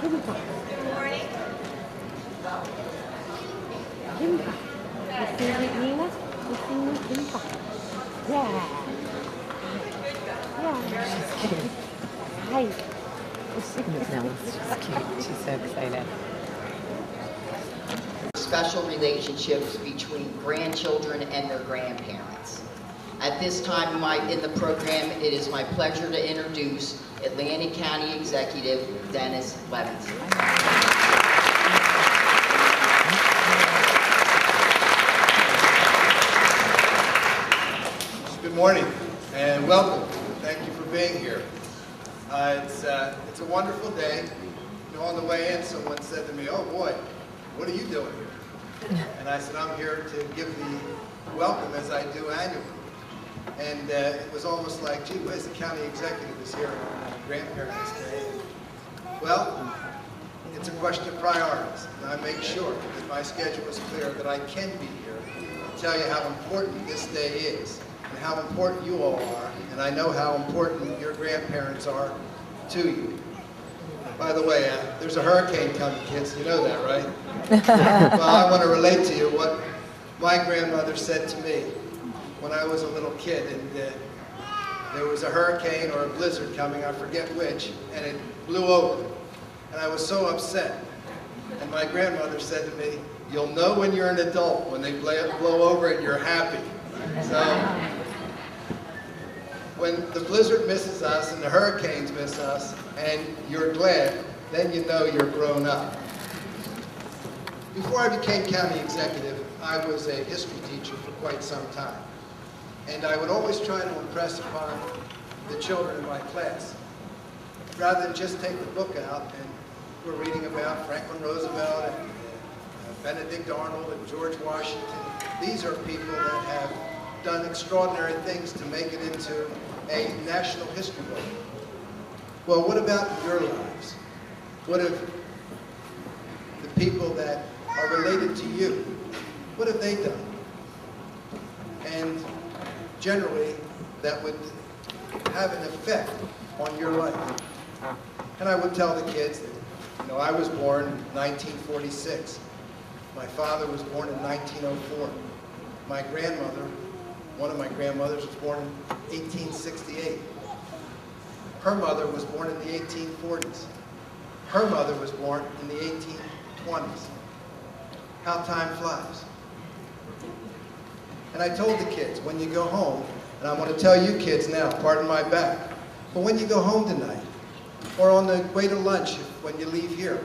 Good morning. Jimpa. You see with Nina? You see with Jimpa. Yeah. Yeah. She's cute. Hi. No, she's cute. She's so excited. Special relationships between grandchildren and their grandparents. At this time in the program, it is my pleasure to introduce Atlantic County Executive Dennis Levinson. Good morning and welcome. Thank you for being here. It's a wonderful day. You know, on the way in, someone said to me, "Oh boy, what are you doing here?" And I said, "I'm here to give the welcome as I do annually." And it was almost like, gee, where's the county executive is here on Grandparents' Day? Well, it's a question of priorities. And I make sure that my schedule is clear, that I can be here to tell you how important this day is and how important you all are. And I know how important your grandparents are to you. By the way, there's a hurricane coming, kids. You know that, right? Well, I want to relate to you what my grandmother said to me when I was a little kid, and there was a hurricane or a blizzard coming, I forget which, and it blew over. And I was so upset. And my grandmother said to me, "You'll know when you're an adult, when they blow over and you're happy." So when the blizzard misses us and the hurricanes miss us and you're glad, then you know you're grown up. Before I became county executive, I was a history teacher for quite some time. And I would always try to impress upon the children in my class, rather than just take the book out and we're reading about Franklin Roosevelt and Benedict Arnold and George Washington. These are people that have done extraordinary things to make it into a national history book. Well, what about your lives? What have the people that are related to you, what have they done? And generally, that would have an effect on your life. And I would tell the kids that, you know, I was born in 1946. My father was born in 1904. My grandmother, one of my grandmothers, was born in 1868. Her mother was born in the 1840s. Her mother was born in the 1820s. How time flies. And I told the kids, when you go home, and I'm going to tell you kids now, pardon my back, but when you go home tonight, or on the way to lunch when you leave here,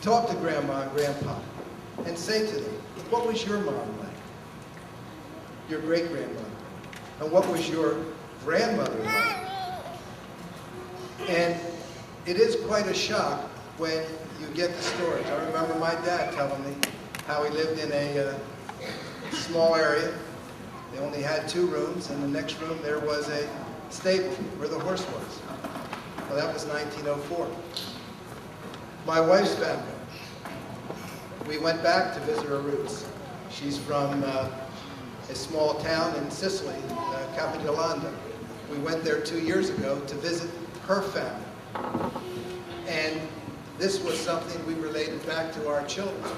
talk to Grandma and Grandpa and say to them, what was your mom like? Your great-grandmother. And what was your grandmother like? And it is quite a shock when you get the stories. I remember my dad telling me how he lived in a small area. They only had 2 rooms, and the next room there was a stable where the horse was. Well, that was 1904. My wife's family, we went back to visit her roots. She's from a small town in Sicily, Capodilandia. We went there 2 years ago to visit her family. And this was something we related back to our children.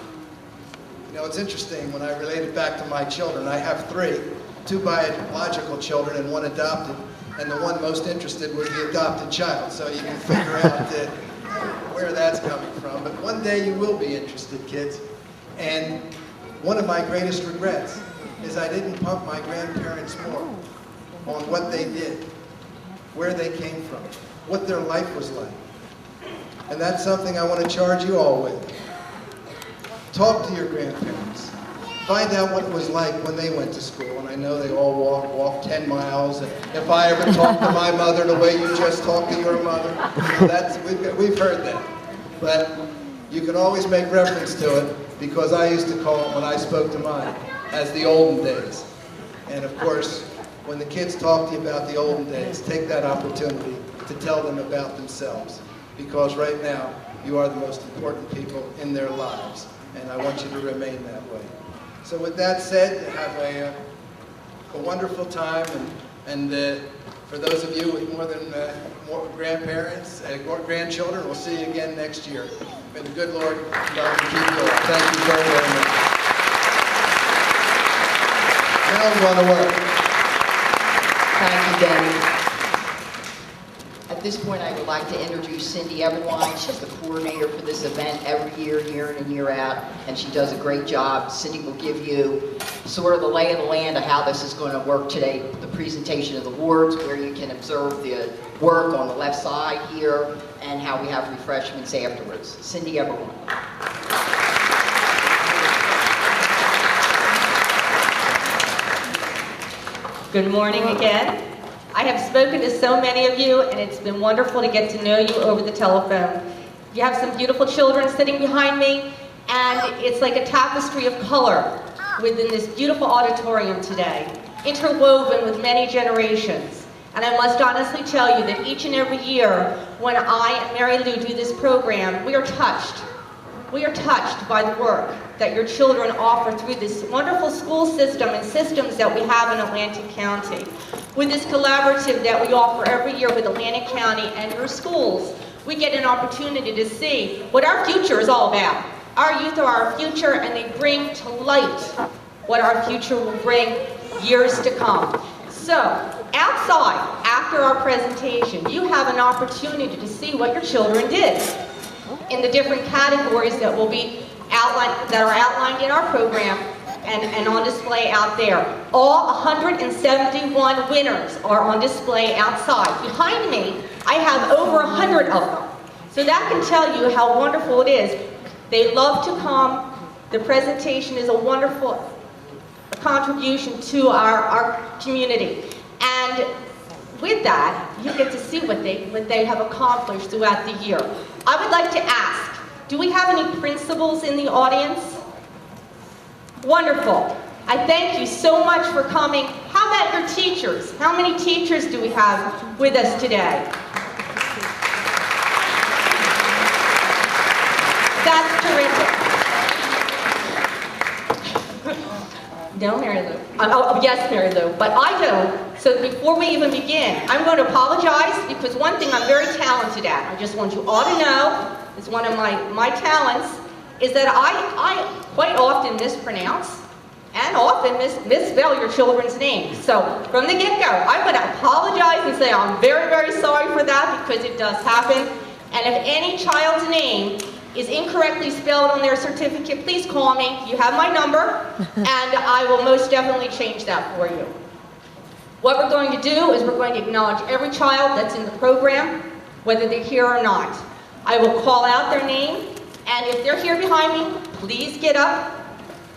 You know, it's interesting, when I related back to my children, I have 3, 2 biological children and 1 adopted, and the one most interested was the adopted child, so you can figure out where that's coming from. But one day you will be interested, kids. And one of my greatest regrets is I didn't pump my grandparents more on what they did, where they came from, what their life was like. And that's something I want to charge you all with. Talk to your grandparents. Find out what it was like when they went to school. And I know they all walked 10 miles. And if I ever talked to my mother the way you just talked to your mother, you know, we've heard that. But you can always make reference to it, because I used to call it, when I spoke to mine, as the olden days. And of course, when the kids talk to you about the olden days, take that opportunity to tell them about themselves. Because right now, you are the most important people in their lives. And I want you to remain that way. So with that said, have a wonderful time, and For those of you with more grandparents and grandchildren, we'll see you again next year. May the good Lord love and keep you all. Thank you very, very much. Now we're going to work. Thank you, Denny. At this point, I would like to introduce Cindy Everwine. She's the coordinator for this event every year in and year out, and she does a great job. Cindy will give you sort of the lay of the land of how this is going to work today, the presentation of the awards, where you can observe the work on the left side here, and how we have refreshments afterwards. Cindy Everwine. Good morning again. I have spoken to so many of you, and it's been wonderful to get to know you over the telephone. You have some beautiful children sitting behind me, and it's like a tapestry of color within this beautiful auditorium today, interwoven with many generations. And I must honestly tell you that each and every year, when I and Mary Lou do this program, we are touched. We are touched by the work that your children offer through this wonderful school system and systems that we have in Atlantic County. With this collaborative that we offer every year with Atlantic County and your schools, we get an opportunity to see what our future is all about. Our youth are our future, and they bring to light what our future will bring years to come. So, outside, after our presentation, you have an opportunity to see what your children did in the different categories that will be outlined, that are outlined in our program and on display out there. All 171 winners are on display outside. Behind me, I have over 100 of them. So that can tell you how wonderful it is. They love to come. The presentation is a wonderful contribution to our community. And with that, you get to see what they have accomplished throughout the year. I would like to ask, do we have any principals in the audience? Wonderful. I thank you so much for coming. How about your teachers? How many teachers do we have with us today? That's terrific. No, Mary Lou. Oh, yes, Mary Lou, but I don't. So before we even begin, I'm going to apologize because one thing I'm very talented at, I just want you all to know, is one of my talents, is that I quite often mispronounce and often misspell your children's names. So from the get-go, I'm going to apologize and say I'm very, very sorry for that because it does happen. And if any child's name is incorrectly spelled on their certificate, please call me. You have my number, and I will most definitely change that for you. What we're going to do is we're going to acknowledge every child that's in the program, whether they're here or not. I will call out their name, and if they're here behind me, please get up,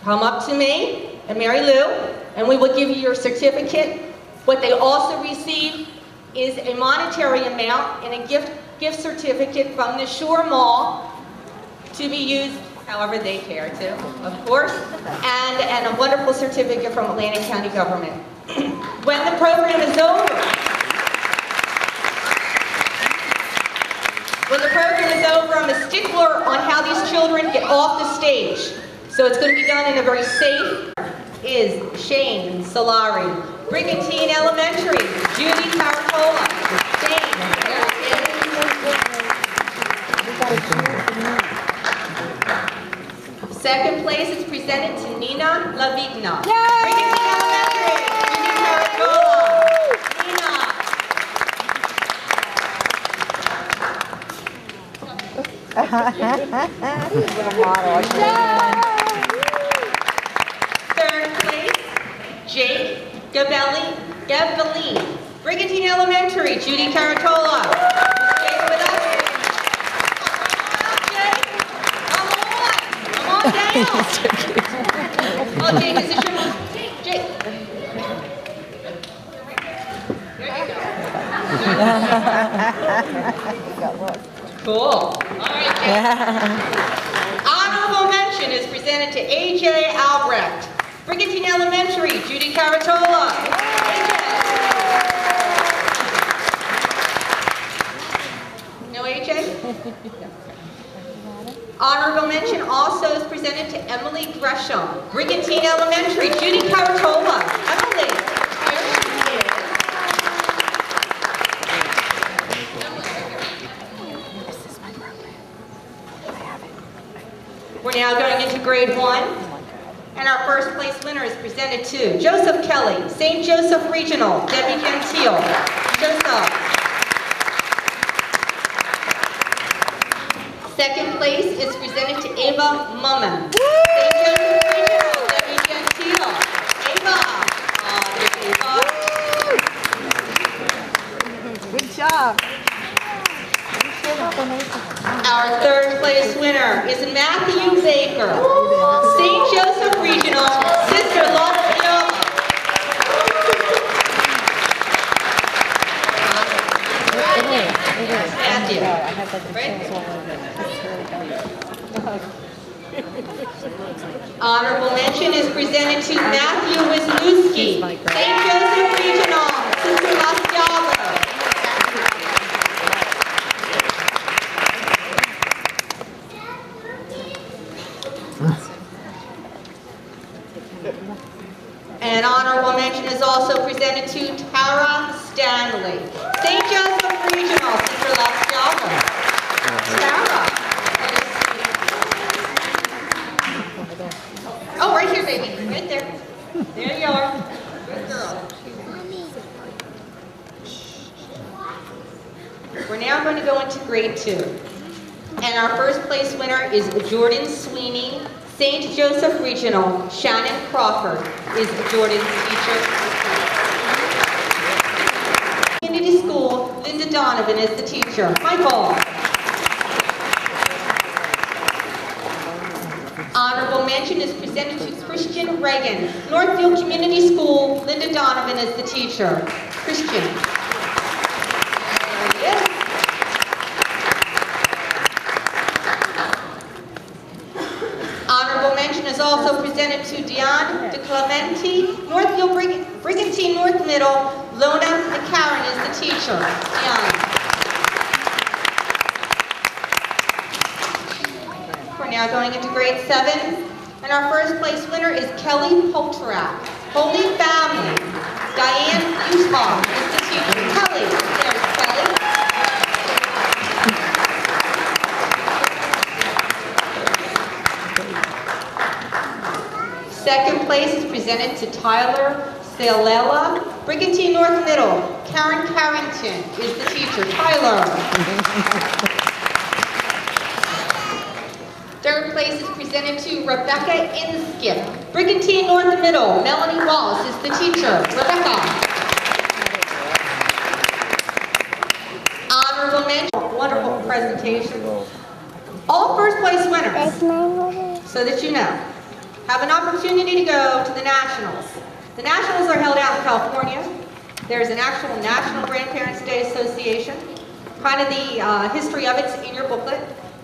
come up to me and Mary Lou, and we will give you your certificate. What they also receive is a monetary amount and a gift certificate from the Shore Mall to be used however they care to, of course, and a wonderful certificate from Atlantic County government. When the program is over, I'm a stickler on how these children get off the stage. So it's going to be done in a very safe, is Shane Solari. Brigantine Elementary, Judy Caracola. Shane. Second place is presented to Nina Lavigna. Brigantine Elementary, Judy Caracola. Nina. Third place, Jake Gabeline, Brigantine Elementary, Judy Caratola. Jake with us. Jake, come on down. Oh, Jake, is this your mom? Jake. There you go. Cool. All right, Jake. Honorable mention is presented to A.J. Albrecht. Brigantine Elementary, Judy Caratola. A.J. No A.J.? No. Honorable mention also is presented to Emily Gresham. Brigantine Elementary, Judy Caratola. Emily. Here she is. We're now going into grade 1. And our first place winner is presented to Joseph Kelly, St. Joseph Regional, Debbie Gentile. Joseph. Second place is presented to Ava Mumman, St. Joseph Regional, Debbie Gentile. Ava. Good job. Our third place winner is Matthew Baker, St. Joseph Regional, Sister Lafayette. Matthew. Right there. Honorable mention is presented to Matthew Wisniewski, St. Joseph Regional, Sister Lafayette. And honorable mention is also presented to Tara Stanley, St. Joseph Regional, Sister Lafayette. Tara. Oh, right here, baby. Right there. There you are. Good girl. We're now going to go into grade 2. And our first place winner is Jordan Sweeney, St. Joseph Regional. Shannon Crawford is Jordan's teacher. Community School, Linda Donovan is the teacher. Michael. Honorable mention is presented to Christian Reagan, Northfield Community School, Linda Donovan is the teacher. Christian. There he is. Honorable mention is also presented to Dion DeClementi, Northfield Brigantine North Middle, Lona McCarran is the teacher. Dion. We're now going into grade 7, and our first place winner is Kelly Polterak, Holy Family. Diane Usbaum is the teacher. Kelly, there's Kelly. Second place is presented to Tyler Salela, Brigantine North Middle. Karen Carrington is the teacher. Tyler. Third place is presented to Rebecca Inskip, Brigantine North Middle. Melanie Wallace is the teacher. Rebecca. Honorable mention. Wonderful presentation. All first place winners, so that you know, have an opportunity to go to the Nationals. The Nationals are held out in California. There's an actual National Grandparents Day Association. Kind of the history of it's in your booklet.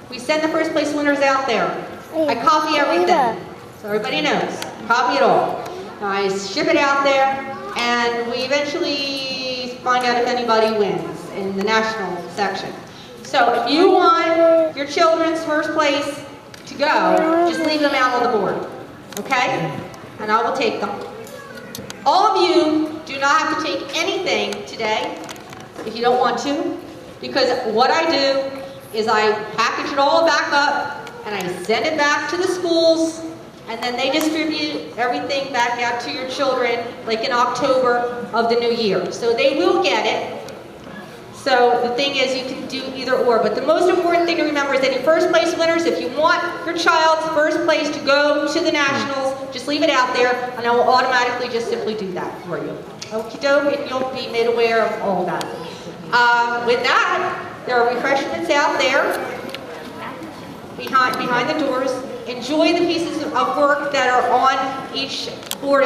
We send the first place winners out there. I copy everything, so everybody knows. Copy it all. I ship it out there, and we eventually find out if anybody wins in the national section. So if you want your children's first place to go, just leave them out on the board. Okay? And I will take them. All of you do not have to take anything today if you don't want to, because what I do is I package it all back up and I send it back to the schools, and then they distribute everything back out to your children like in October of the new year. So they will get it. So the thing is, you can do either or, but the most important thing to remember is any first place winners, if you want your child's first place to go to the Nationals, just leave it out there, and I will automatically just simply do that for you. Okie doke, and you'll be made aware of all that. With that, there are refreshments out there behind the doors. Enjoy the pieces of work that are on each board.